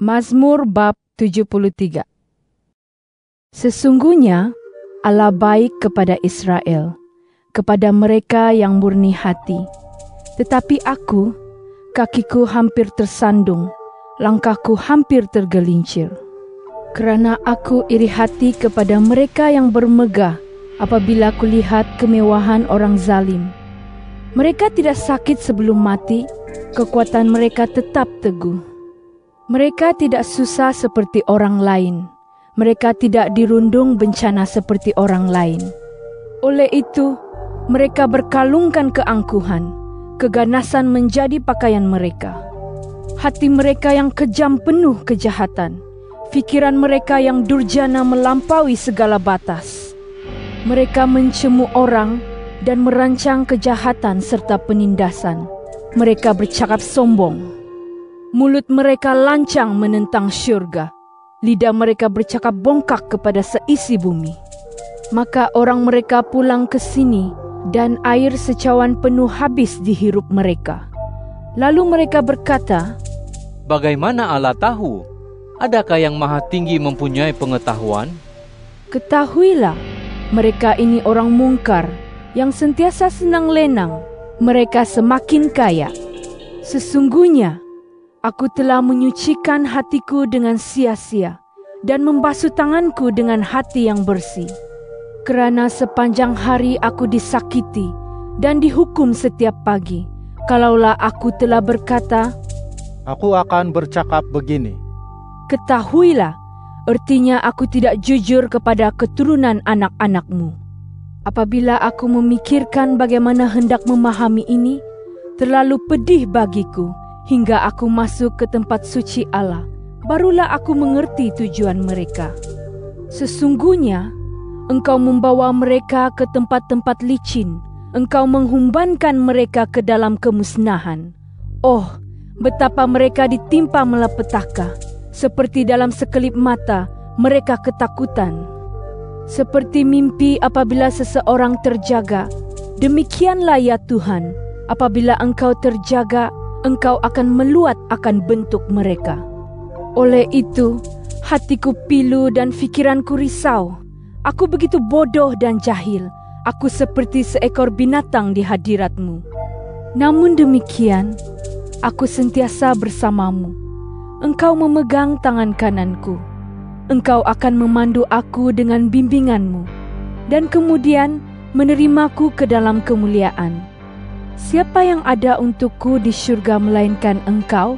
Mazmur bab 73. Sesungguhnya Allah baik kepada Israel, kepada mereka yang murni hati. Tetapi aku, kakiku hampir tersandung, langkahku hampir tergelincir. Kerana aku iri hati kepada mereka yang bermegah apabila kulihat kemewahan orang zalim. Mereka tidak sakit sebelum mati, kekuatan mereka tetap teguh. Mereka tidak susah seperti orang lain. Mereka tidak dirundung bencana seperti orang lain. Oleh itu, mereka berkalungkan keangkuhan, keganasan menjadi pakaian mereka. Hati mereka yang kejam penuh kejahatan, fikiran mereka yang durjana melampaui segala batas. Mereka mencemu orang dan merancang kejahatan serta penindasan. Mereka bercakap sombong. Mulut mereka lancang menentang syurga. Lidah mereka bercakap bongkak kepada seisi bumi. Maka orang mereka pulang ke sini, dan air secawan penuh habis dihirup mereka. Lalu mereka berkata, "Bagaimana Allah tahu? Adakah yang maha tinggi mempunyai pengetahuan?" Ketahuilah, mereka ini orang mungkar, yang sentiasa senang lenang. Mereka semakin kaya. Sesungguhnya, aku telah menyucikan hatiku dengan sia-sia dan membasuh tanganku dengan hati yang bersih. Kerana sepanjang hari aku disakiti dan dihukum setiap pagi. Kalaulah aku telah berkata, "Aku akan bercakap begini." Ketahuilah, artinya aku tidak jujur kepada keturunan anak-anakmu. Apabila aku memikirkan bagaimana hendak memahami ini, terlalu pedih bagiku. Hingga aku masuk ke tempat suci Allah, barulah aku mengerti tujuan mereka. Sesungguhnya, Engkau membawa mereka ke tempat-tempat licin. Engkau menghumbankan mereka ke dalam kemusnahan. Oh, betapa mereka ditimpa malapetaka. Seperti dalam sekelip mata, mereka ketakutan. Seperti mimpi apabila seseorang terjaga, demikianlah ya Tuhan, apabila Engkau terjaga, Engkau akan meluat akan bentuk mereka. Oleh itu, hatiku pilu dan fikiranku risau. Aku begitu bodoh dan jahil. Aku seperti seekor binatang di hadirat-Mu. Namun demikian, aku sentiasa bersamamu. Engkau memegang tangan kananku. Engkau akan memandu aku dengan bimbingan-Mu, dan kemudian menerimaku ke dalam kemuliaan. Siapa yang ada untukku di syurga melainkan Engkau?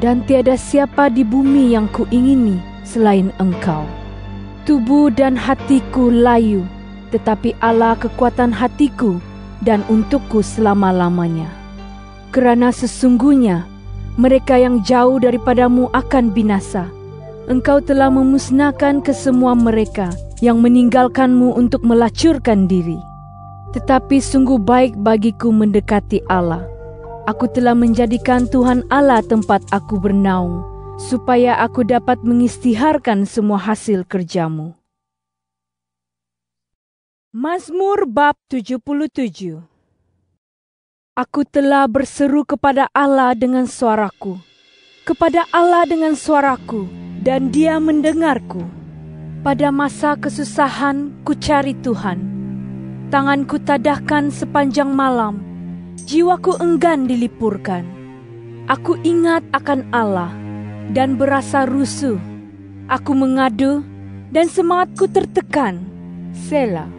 Dan tiada siapa di bumi yang kuingini selain Engkau. Tubuh dan hatiku layu, tetapi Allah kekuatan hatiku dan untukku selama-lamanya. Kerana sesungguhnya mereka yang jauh daripadamu akan binasa. Engkau telah memusnahkan kesemua mereka yang meninggalkanmu untuk melacurkan diri. Tetapi sungguh baik bagiku mendekati Allah. Aku telah menjadikan Tuhan Allah tempat aku bernaung, supaya aku dapat mengisytiharkan semua hasil kerja-Mu. Mazmur bab 77. Aku telah berseru kepada Allah dengan suaraku, kepada Allah dengan suaraku, dan Dia mendengarku. Pada masa kesusahan ku cari Tuhan. Tanganku tadahkan sepanjang malam, jiwaku enggan dilipurkan. Aku ingat akan Allah dan berasa rusuh. Aku mengadu dan semangatku tertekan. Selah.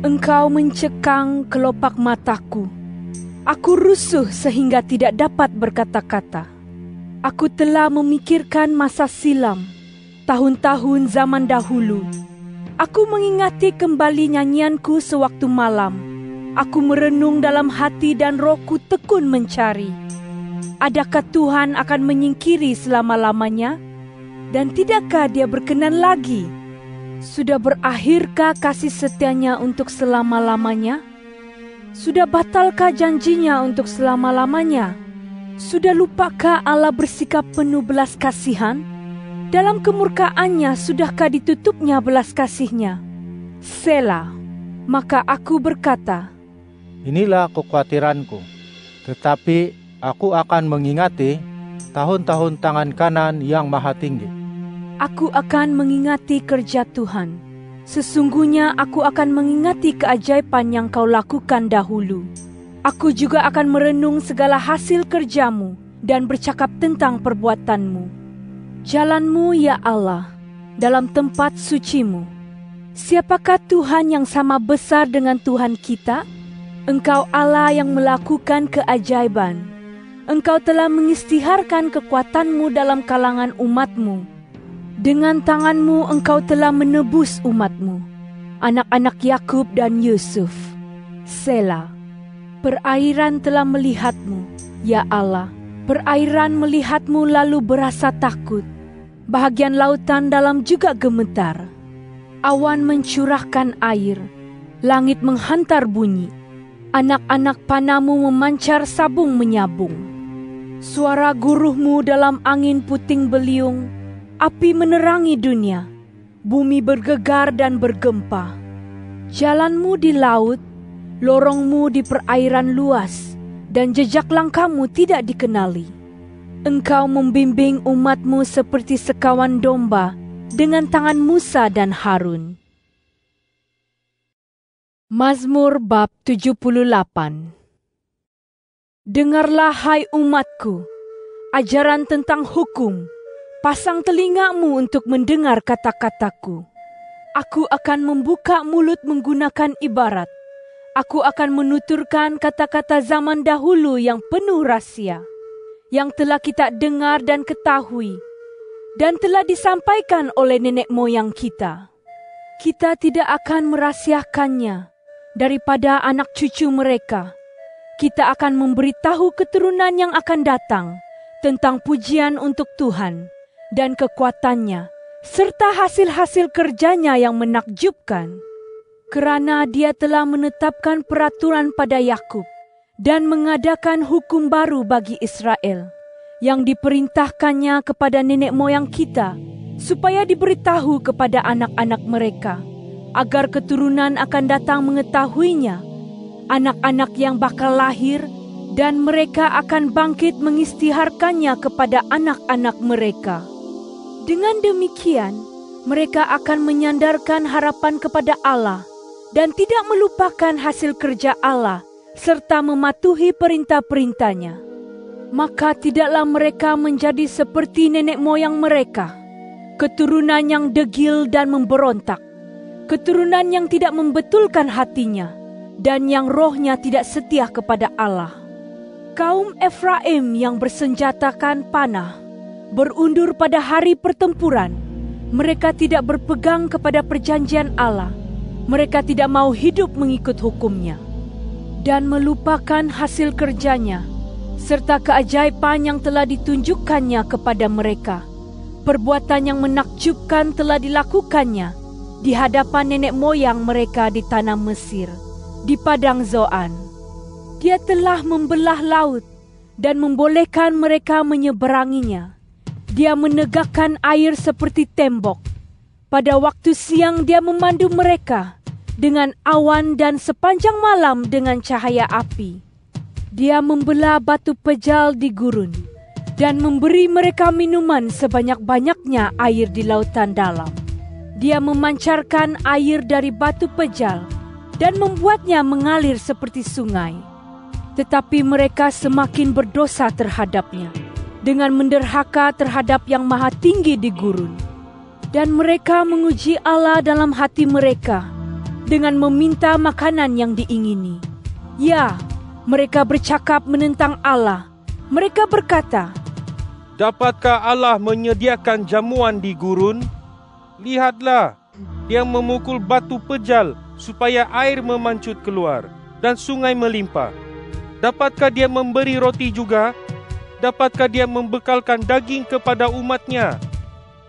Engkau mencekang kelopak mataku. Aku rusuh sehingga tidak dapat berkata-kata. Aku telah memikirkan masa silam, tahun-tahun zaman dahulu. Aku mengingati kembali nyanyianku sewaktu malam. Aku merenung dalam hati dan rohku tekun mencari. Adakah Tuhan akan menyingkiri selama-lamanya? Dan tidakkah Dia berkenan lagi? Sudah berakhirkah kasih setianya untuk selama-lamanya? Sudah batalkah janjinya untuk selama-lamanya? Sudah lupakah Allah bersikap penuh belas kasihan? Dalam kemurkaannya sudahkah ditutupnya belas kasihnya? Selah. Maka aku berkata, Inilah kekhawatiranku, tetapi aku akan mengingati tahun-tahun tangan kanan yang maha tinggi. Aku akan mengingati kerja Tuhan. Sesungguhnya aku akan mengingati keajaiban yang kau lakukan dahulu. Aku juga akan merenung segala hasil kerjamu dan bercakap tentang perbuatanmu. Jalanmu, ya Allah, dalam tempat sucimu. Siapakah Tuhan yang sama besar dengan Tuhan kita? Engkau Allah yang melakukan keajaiban. Engkau telah mengisytiharkan kekuatanmu dalam kalangan umatmu. Dengan tanganmu engkau telah menebus umatmu, anak-anak Yakub dan Yusuf. Selah. Perairan telah melihatmu, ya Allah. Perairan melihatmu lalu berasa takut. Bahagian lautan dalam juga gemetar. Awan mencurahkan air, langit menghantar bunyi. Anak-anak panamu memancar sabung menyabung. Suara guruhmu dalam angin puting beliung, api menerangi dunia, bumi bergegar dan bergempa. Jalanmu di laut, lorongmu di perairan luas, dan jejak langkahmu tidak dikenali. Engkau membimbing umatmu seperti sekawan domba dengan tangan Musa dan Harun. Mazmur bab 78. Dengarlah hai umatku, ajaran tentang hukum. Pasang telingamu untuk mendengar kata-kataku. Aku akan membuka mulut menggunakan ibarat. Aku akan menuturkan kata-kata zaman dahulu yang penuh rahsia, yang telah kita dengar dan ketahui, dan telah disampaikan oleh nenek moyang kita. Kita tidak akan merahasiakannya daripada anak cucu mereka. Kita akan memberitahu keturunan yang akan datang tentang pujian untuk Tuhan dan kekuatannya, serta hasil-hasil kerjanya yang menakjubkan. Kerana dia telah menetapkan peraturan pada Yakub dan mengadakan hukum baru bagi Israel, yang diperintahkannya kepada nenek moyang kita, supaya diberitahu kepada anak-anak mereka, agar keturunan akan datang mengetahuinya, anak-anak yang bakal lahir, dan mereka akan bangkit mengisytiharkannya kepada anak-anak mereka. Dengan demikian, mereka akan menyandarkan harapan kepada Allah dan tidak melupakan hasil kerja Allah serta mematuhi perintah-perintahnya. Maka tidaklah mereka menjadi seperti nenek moyang mereka, keturunan yang degil dan memberontak, keturunan yang tidak membetulkan hatinya, dan yang rohnya tidak setia kepada Allah. Kaum Efraim yang bersenjatakan panah, berundur pada hari pertempuran. Mereka tidak berpegang kepada perjanjian Allah. Mereka tidak mau hidup mengikut hukumnya, dan melupakan hasil kerjanya, serta keajaiban yang telah ditunjukkannya kepada mereka. Perbuatan yang menakjubkan telah dilakukannya di hadapan nenek moyang mereka di tanah Mesir, di padang Zoan. Dia telah membelah laut dan membolehkan mereka menyeberanginya. Dia menegakkan air seperti tembok. Pada waktu siang dia memandu mereka dengan awan dan sepanjang malam dengan cahaya api. Dia membelah batu pejal di gurun dan memberi mereka minuman sebanyak-banyaknya air di lautan dalam. Dia memancarkan air dari batu pejal dan membuatnya mengalir seperti sungai. Tetapi mereka semakin berdosa terhadapnya dengan menderhaka terhadap yang maha tinggi di gurun. Dan mereka menguji Allah dalam hati mereka dengan meminta makanan yang diingini. Ya, mereka bercakap menentang Allah. Mereka berkata, dapatkah Allah menyediakan jamuan di gurun? Lihatlah, dia memukul batu pejal supaya air memancut keluar dan sungai melimpah. Dapatkah dia memberi roti juga? Dapatkah dia membekalkan daging kepada umatnya?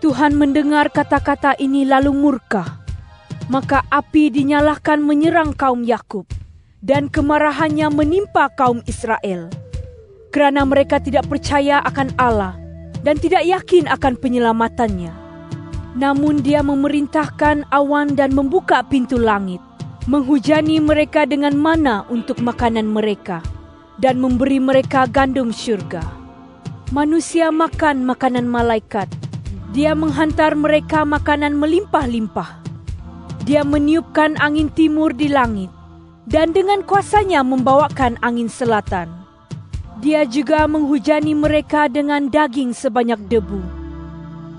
Tuhan mendengar kata-kata ini lalu murka. Maka api dinyalakan menyerang kaum Yakub, dan kemarahannya menimpa kaum Israel. Kerana mereka tidak percaya akan Allah dan tidak yakin akan penyelamatannya. Namun dia memerintahkan awan dan membuka pintu langit, menghujani mereka dengan mana untuk makanan mereka, dan memberi mereka gandum syurga. Manusia makan makanan malaikat. Dia menghantar mereka makanan melimpah-limpah. Dia meniupkan angin timur di langit, dan dengan kuasanya membawakan angin selatan. Dia juga menghujani mereka dengan daging sebanyak debu,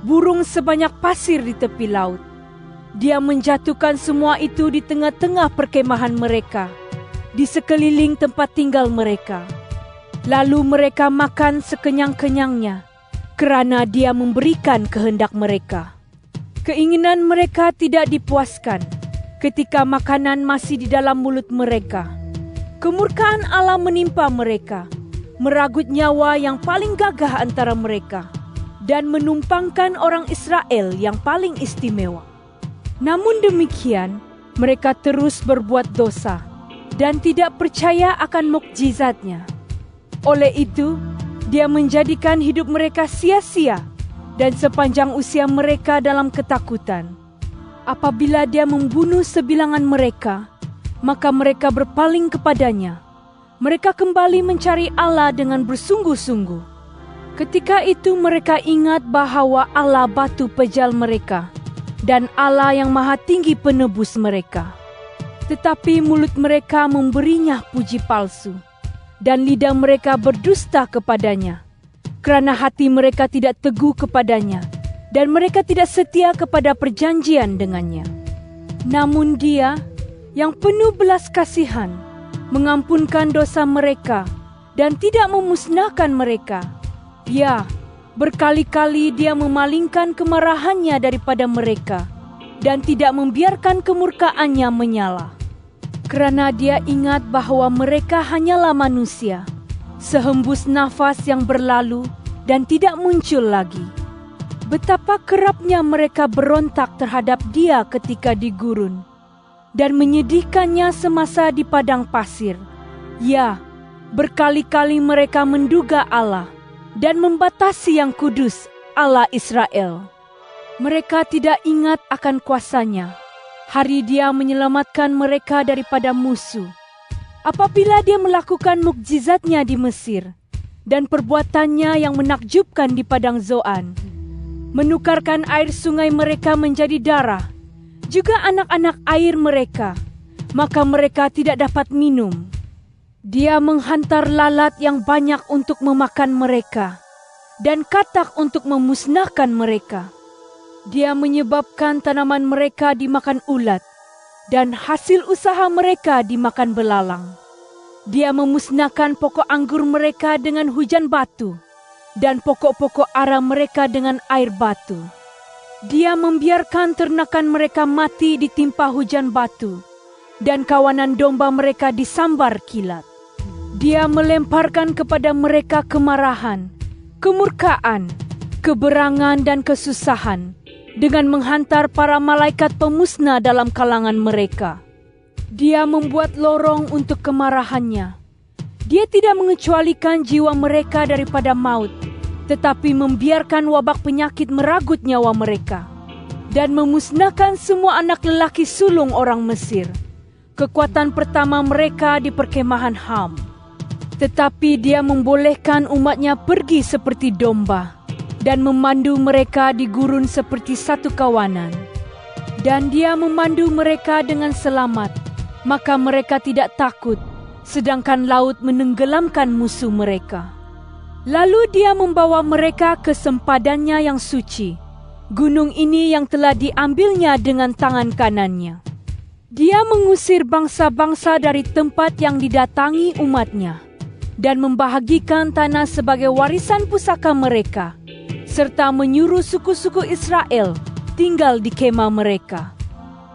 burung sebanyak pasir di tepi laut. Dia menjatuhkan semua itu di tengah-tengah perkemahan mereka, di sekeliling tempat tinggal mereka. Lalu mereka makan sekenyang-kenyangnya, kerana Dia memberikan kehendak mereka. Keinginan mereka tidak dipuaskan ketika makanan masih di dalam mulut mereka. Kemurkaan Allah menimpa mereka, meragut nyawa yang paling gagah antara mereka, dan menumpangkan orang Israel yang paling istimewa. Namun demikian, mereka terus berbuat dosa dan tidak percaya akan mukjizat-Nya. Oleh itu, Dia menjadikan hidup mereka sia-sia dan sepanjang usia mereka dalam ketakutan. Apabila Dia membunuh sebilangan mereka, maka mereka berpaling kepadanya. Mereka kembali mencari Allah dengan bersungguh-sungguh. Ketika itu mereka ingat bahawa Allah batu pejal mereka dan Allah yang Maha Tinggi penebus mereka. Tetapi mulut mereka memberinya puji palsu, dan lidah mereka berdusta kepadanya, kerana hati mereka tidak teguh kepadanya, dan mereka tidak setia kepada perjanjian dengannya. Namun Dia, yang penuh belas kasihan, mengampunkan dosa mereka, dan tidak memusnahkan mereka. Ya, berkali-kali Dia memalingkan kemarahannya daripada mereka, dan tidak membiarkan kemurkaannya menyala. Kerana Dia ingat bahawa mereka hanyalah manusia, sehembus nafas yang berlalu dan tidak muncul lagi. Betapa kerapnya mereka berontak terhadap Dia ketika di gurun, dan menyedihkannya semasa di padang pasir. Ya, berkali-kali mereka menduga Allah dan membatasi yang kudus, Allah Israel. Mereka tidak ingat akan kuasa-Nya, hari Dia menyelamatkan mereka daripada musuh. Apabila Dia melakukan mukjizat-Nya di Mesir, dan perbuatannya yang menakjubkan di padang Zoan, menukarkan air sungai mereka menjadi darah, juga anak-anak air mereka, maka mereka tidak dapat minum. Dia menghantar lalat yang banyak untuk memakan mereka, dan katak untuk memusnahkan mereka. Dia menyebabkan tanaman mereka dimakan ulat, dan hasil usaha mereka dimakan belalang. Dia memusnahkan pokok anggur mereka dengan hujan batu, dan pokok-pokok ara mereka dengan air batu. Dia membiarkan ternakan mereka mati ditimpa hujan batu, dan kawanan domba mereka disambar kilat. Dia melemparkan kepada mereka kemarahan, kemurkaan, keberangan dan kesusahan, dengan menghantar para malaikat pemusnah dalam kalangan mereka. Dia membuat lorong untuk kemarahannya. Dia tidak mengecualikan jiwa mereka daripada maut, tetapi membiarkan wabak penyakit meragut nyawa mereka, dan memusnahkan semua anak lelaki sulung orang Mesir, kekuatan pertama mereka di perkemahan Ham. Tetapi Dia membolehkan umat-Nya pergi seperti domba, dan memandu mereka di gurun seperti satu kawanan. Dan Dia memandu mereka dengan selamat, maka mereka tidak takut, sedangkan laut menenggelamkan musuh mereka. Lalu Dia membawa mereka ke sempadannya yang suci, gunung ini yang telah diambilnya dengan tangan kanannya. Dia mengusir bangsa-bangsa dari tempat yang didatangi umat-Nya, dan membahagikan tanah sebagai warisan pusaka mereka, serta menyuruh suku-suku Israel tinggal di kemah mereka.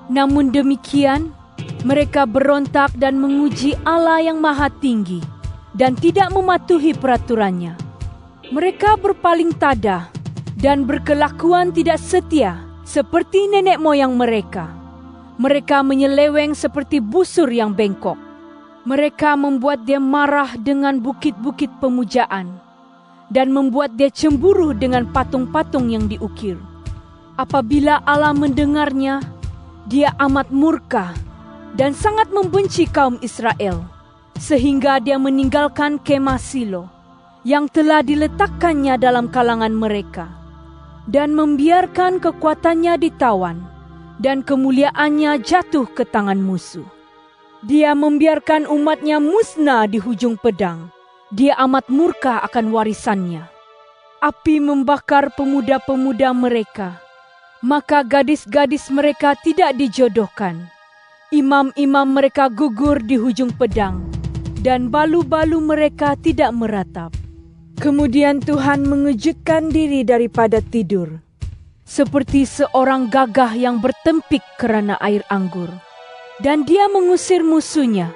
Namun demikian, mereka berontak dan menguji Allah yang Maha Tinggi, dan tidak mematuhi peraturannya. Mereka berpaling tada dan berkelakuan tidak setia seperti nenek moyang mereka. Mereka menyeleweng seperti busur yang bengkok. Mereka membuat Dia marah dengan bukit-bukit pemujaan, dan membuat Dia cemburu dengan patung-patung yang diukir. Apabila Allah mendengarnya, Dia amat murka dan sangat membenci kaum Israel, sehingga Dia meninggalkan kemah Silo. yang telah diletakkannya dalam kalangan mereka, dan membiarkan kekuatannya ditawan, dan kemuliaannya jatuh ke tangan musuh. Dia membiarkan umatnya musnah di hujung pedang. Dia amat murka akan warisannya. Api membakar pemuda-pemuda mereka, maka gadis-gadis mereka tidak dijodohkan. Imam-imam mereka gugur di hujung pedang, dan balu-balu mereka tidak meratap. Kemudian Tuhan mengejutkan diri daripada tidur, seperti seorang gagah yang bertempik kerana air anggur. Dan dia mengusir musuhnya.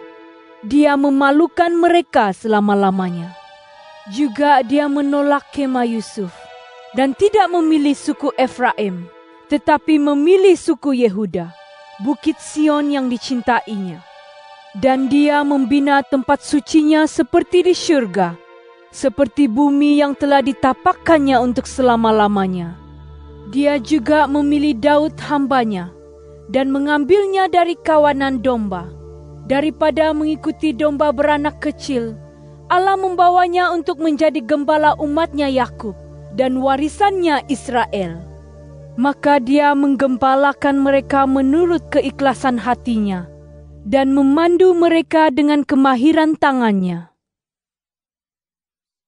Dia memalukan mereka selama-lamanya. Juga dia menolak kemah Yusuf, dan tidak memilih suku Efraim, tetapi memilih suku Yehuda, bukit Sion yang dicintainya. Dan dia membina tempat sucinya seperti di syurga, seperti bumi yang telah ditapakkannya untuk selama-lamanya. Dia juga memilih Daud hambanya, dan mengambilnya dari kawanan domba. Daripada mengikuti domba beranak kecil, Allah membawanya untuk menjadi gembala umatnya Yakub dan warisannya Israel. Maka dia menggembalakan mereka menurut keikhlasan hatinya, dan memandu mereka dengan kemahiran tangannya.